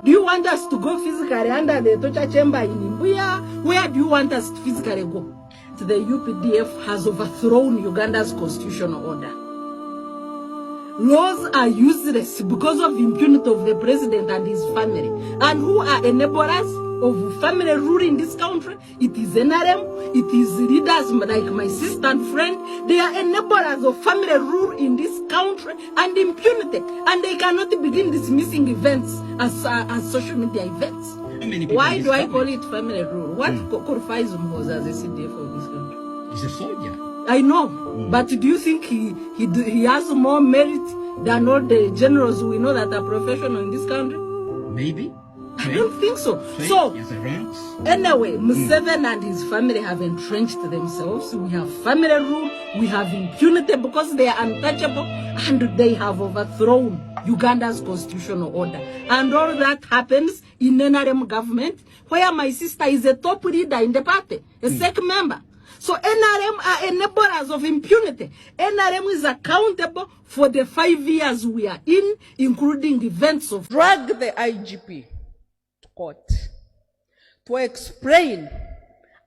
Do you want us to go physically under the torture chamber in Imbuya? Where do you want us to physically go? The UPDF has overthrown Uganda's constitutional order. Laws are useless because of impunity of the president and his family. And who are enablers of family rule in this country? It is NRM, it is leaders like my sister and friend. They are enablers of family rule in this country and impunity. And they cannot begin dismissing events as social media events. Why do I call it family rule? What qualifies him as a CDF of this country? He's a soldier. I know, but do you think he has more merit than all the generals we know that are professional in this country? Maybe. I don't think so. So, anyway, Museveni and his family have entrenched themselves. We have family rule, we have impunity because they are untouchable, and they have overthrown Uganda's constitutional order. And all that happens in NRM government, where my sister is a top leader in the party, a SEC member. So NRM are enablers of impunity. NRM is accountable for the 5 years we are in, including events of drag the IGP to court to explain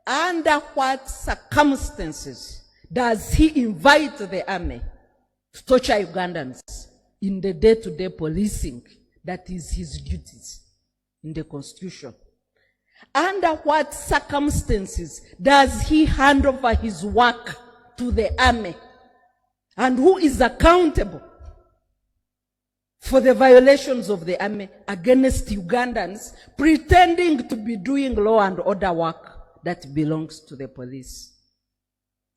under what circumstances does he invite the army to torture Ugandans in the day-to-day policing that is his duties in the Constitution. Under what circumstances does he hand over his work to the army? And who is accountable for the violations of the army against Ugandans pretending to be doing law and order work that belongs to the police?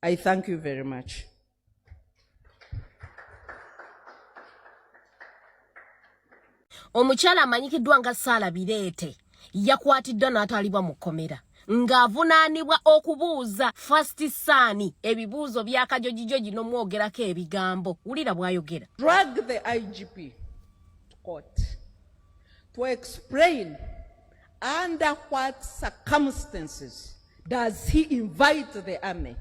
I thank you very much. Omukyala amanyikiddwa nga Sarah Birete yakwatiddwa n'atwalibwa mu kkomera ng'avunaanibwa okubuuza First Son ebibuuzo by'akajojijoji n'omwogerako ebigambo. Wulira bw'ayogera. Drag the IGP to court to explain under what circumstances does he invite the army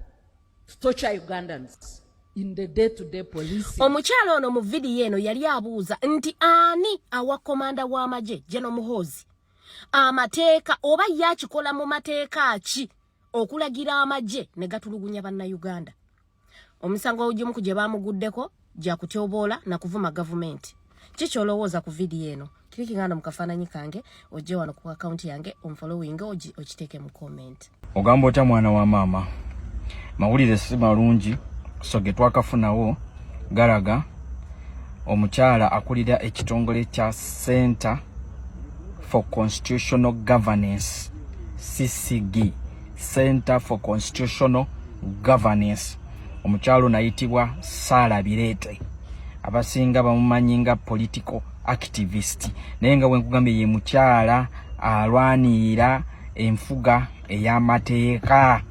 to torture Ugandans in the day-to-day policing. Omukyala ono mu vidiyo eno yali abuuza nti ani awa komanda w'amagye General Muhoozi amateeka oba yakikola mu mateeka ki okulagira amagye ne gatulugunya bannayuganda. Omusango ogumu ku gye baamuguddeko gya kutyoboola na kuvuma gavumenti. Kiki olowooza ku vidiyo eno? Kirikingana mu kafaananyi kange ojje wano ku akaunti yange onfollowing okiteeke mu comment. Ogamba otya mwana wa maama? Mawulire si malungi so ge twakafunawo galaga omukyala akulira ekitongole kya Center for Constitutional Governance, CCG, Center for Constitutional Governance. Omukyalo nayitibwa Sarah Birete. Abasinga bamumanyi nga political activist. Naye nga wenkugambye ye mukyala alwanira enfuga ey'amateeka.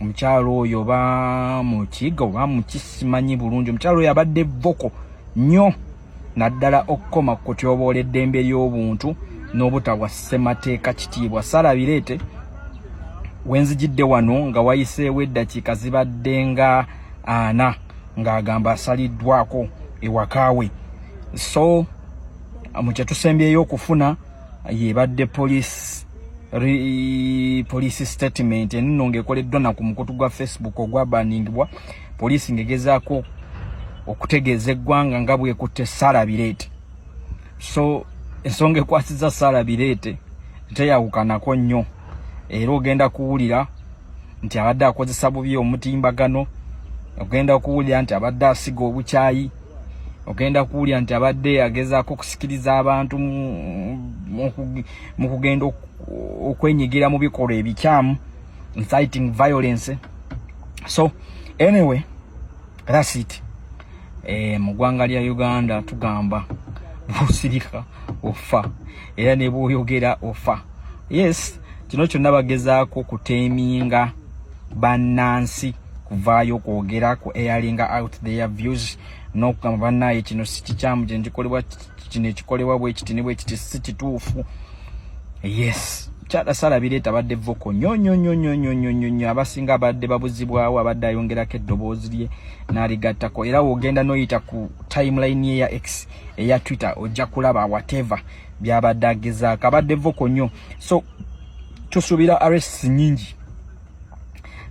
Omukyalo oyo ba mu kigo ba mu kisimanyi bulungi. Omukyalo oyo abadde voko nnyo naddala okukoma ku kutyoboola eddembe ly'obuntu n'obutawa ssemateeka kitiibwa. Sarah Birete wenzijidde wano nga wayiseewo eddakiika zibadde nga 4 ng'agamba asaliddwako ewakaawe. So mu kye tusembyeyo okufuna yebadde police statement eno ng'ekoleddwa na ku mukutu gwa Facebook ogwabaningibwa poliisi ng'egezaako okutegeeza eggwanga nga bwekutte Sarah Birete. So ensonga ekwasiza Sarah Birete teyawukanako nnyo era ogenda kuwulira nti abadde akozesa bubi omutimbagano, ogenda kuwulira nti abadde asiga obukyayi, ogenda kuwulira nti abadde agezaako okusikiriza abantu mu kugenda okwenyigira mu bikolwa ebikyamu, inciting violence. So anyway, that's it. Mu ggwanga lya Uganda tugamba busirika ofa era ne bwoyogera ofa. Yes, kino kyonna bagezaako kuteeminga bannansi kuvaayo kwogera ku airinga out their views n'okugamba bannaye kino si kikyamu gye ndikolebwa kino ekikolebwa bwe kiti ne bwe kiti si kituufu. Yes, kyala Sarah Birete abadde voko nnyo abasinga abadde babuzibwawo abadde ayongerako eddoboozi lye n'aligattako era wogenda n'oyita ku timeline ye ya X eya Twitter ojja kulaba whatever byabadde agezaako abadde voko nnyo. So tusuubira arrests nnyingi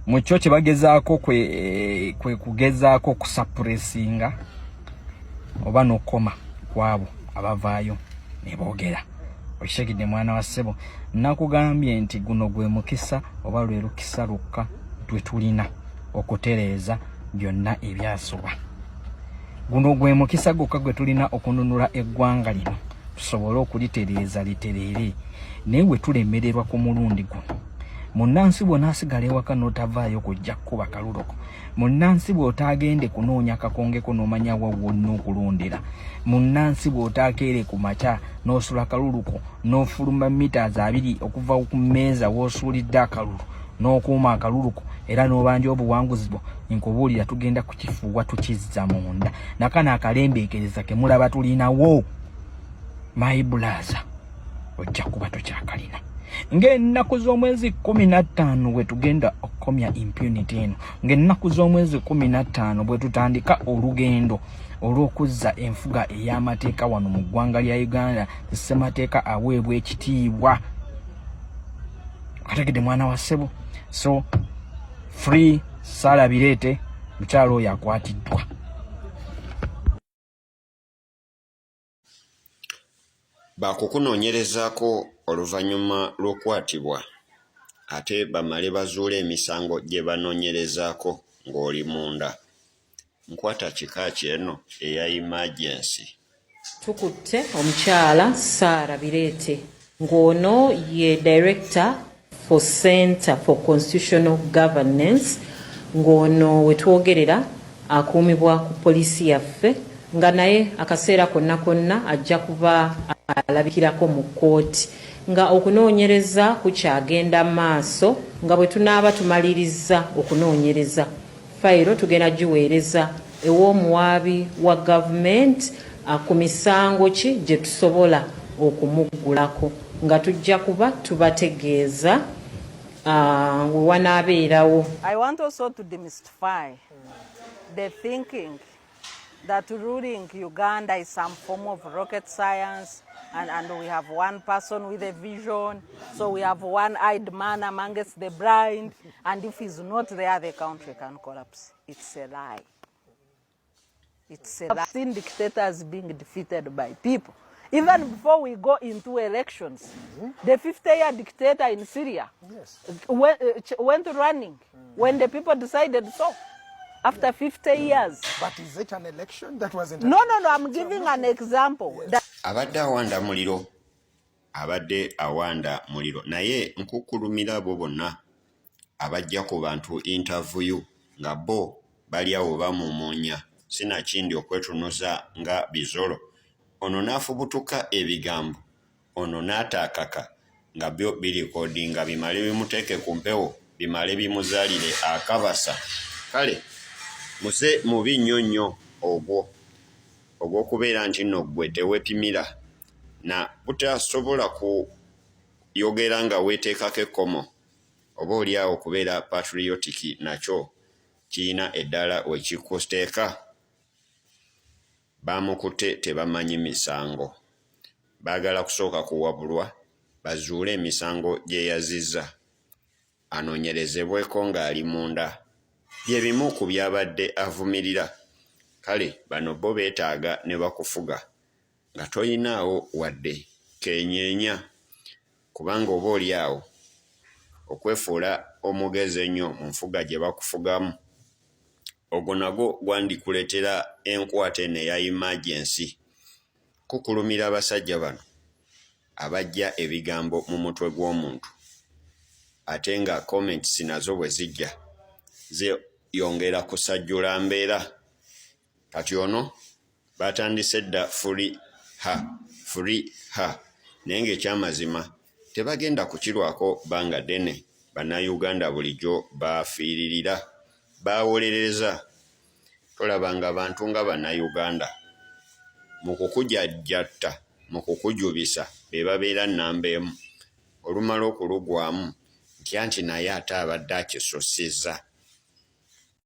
mu kyo kye bagezaako kwe kugezaako kusuppressinga oba n'okukoma kwabo abavaayo ne boogera. Okitegedde mwana wa ssebo, nakugambye nti guno gwe mukisa oba lwe lukisa lukka twe tulina okutereeza byonna ebyasoba. Guno gwe mukisa gukka gwe tulina okununula eggwanga lino tusobole okulitereeza litereere. Naye bwe tulemererwa ku mulundi guno, munnansi bw'onaasigala ewaka n'otavaayo kujja kukuba kaluloko, munnansi bw'otaagende kunoonya kakongeko n'omanya wa wonna okulondera, munnansi bw'otaakeere ku makya n'osula kaluluko n'ofuluma meters 2 okuva ku mmeeza w'osuulidde akalulu n'okuuma akaluluko era n'obanja obuwanguzi bwo, nkubuulira tugenda kukifuuwa tukizza munda. Nakano akalembeekereza ke mulaba tulinawo my brother ojja kuba tokyakalina. Ng'ennaku z'omwezi 15 bwe tugenda okukomya impunity eno, ng'ennaku z'omwezi 15 bwe tutandika olugendo olw'okuzza enfuga ey'amateeka wano mu ggwanga lya Uganda, ssemateeka aweebwa ekitiibwa. Kategedde mwana wa ssebo. So free Sarah Birete, mukyalo oyo akwatiddwa. Bakukunoonyerezaako oluvannyuma lw'okwatibwa ate bamale bazuula emisango gye banoonyerezaako ng'oli munda. Nkwata kika kyeno eya emergency. Tukutte omukyala Sarah Birete ng'ono ye director for Center for Constitutional Governance, ng'ono wetwogerera akuumibwa ku poliisi yaffe, nga naye akaseera konna ajja kuba alabikirako mu kkooti, nga okunoonyereza kukyagenda maaso, nga bwe tunaaba tumaliriza okunoonyereza fayiro tugenda giweereza ew'omuwaabi wa gavumenti ku misango ki gye tusobola okumuggulako, nga tujja kuba tubategeeza wanaabeerawo. I want also to demystify the thinking that ruling Uganda is some form of rocket science, and we have one person with a vision, so we have one-eyed man amongst the blind, and if he's not there, the country can collapse. It's a lie. It's a lie. I've seen dictators being defeated by people. Even before we go into elections, the 50-year dictator in Syria went running when the people decided so. After 50 years. But is it an election? That wasn't. No, I'm giving an example. Abadde awanda muliro. Naye nkukulumira abo bonna abajja ku bantu interview nga bo bali awo bamumuunya. Sina kindi okwetunuza nga bizolo. Ono n'afubutuka ebigambo. Ono n'ataakaka nga byo birikodinga bimale bimuteeke ku mpewo, bimale bimuzaalire akabasa. Kale muse mubi nnyo ogw'okubeera nti nno gwe tewepimira na butasobola kuyogera nga weeteekako ekkomo, oba oli awo kubeera patriotic nakyo kirina eddala wekikusteeka. Bamukutte tebamanyi misango, baagala kusooka kuwabulwa bazuule emisango gye yazizza anoonyerezebweko ng'ali munda. Bye bimu ku byabadde avumirira. Kale bano bo beetaaga ne bakufuga nga toyinaawo wadde kenyeenya, kubanga oba oli awo okwefuula omugezi ennyo mu nfuga gye bakufugamu, ogwo nagwo gwandikuleetera enkwata eno eya emergency. Kukulumira abasajja bano abajja ebigambo mu mutwe gw'omuntu ate nga comments nazo bwe zijja yongera kusajjula mbeera. Kati ono batandise dda free ha naye ng'ekyamazima tebagenda kukirwako banga ddene. Bannayuganda bulijjo bafiiririra, bawolereza. Tolabanga bantu nga bannayuganda mu kukujajjatta, mu kukujubisa be babeera nnamba emu. Olumala okulugwamu ntya nti naye ate abadde akisosezza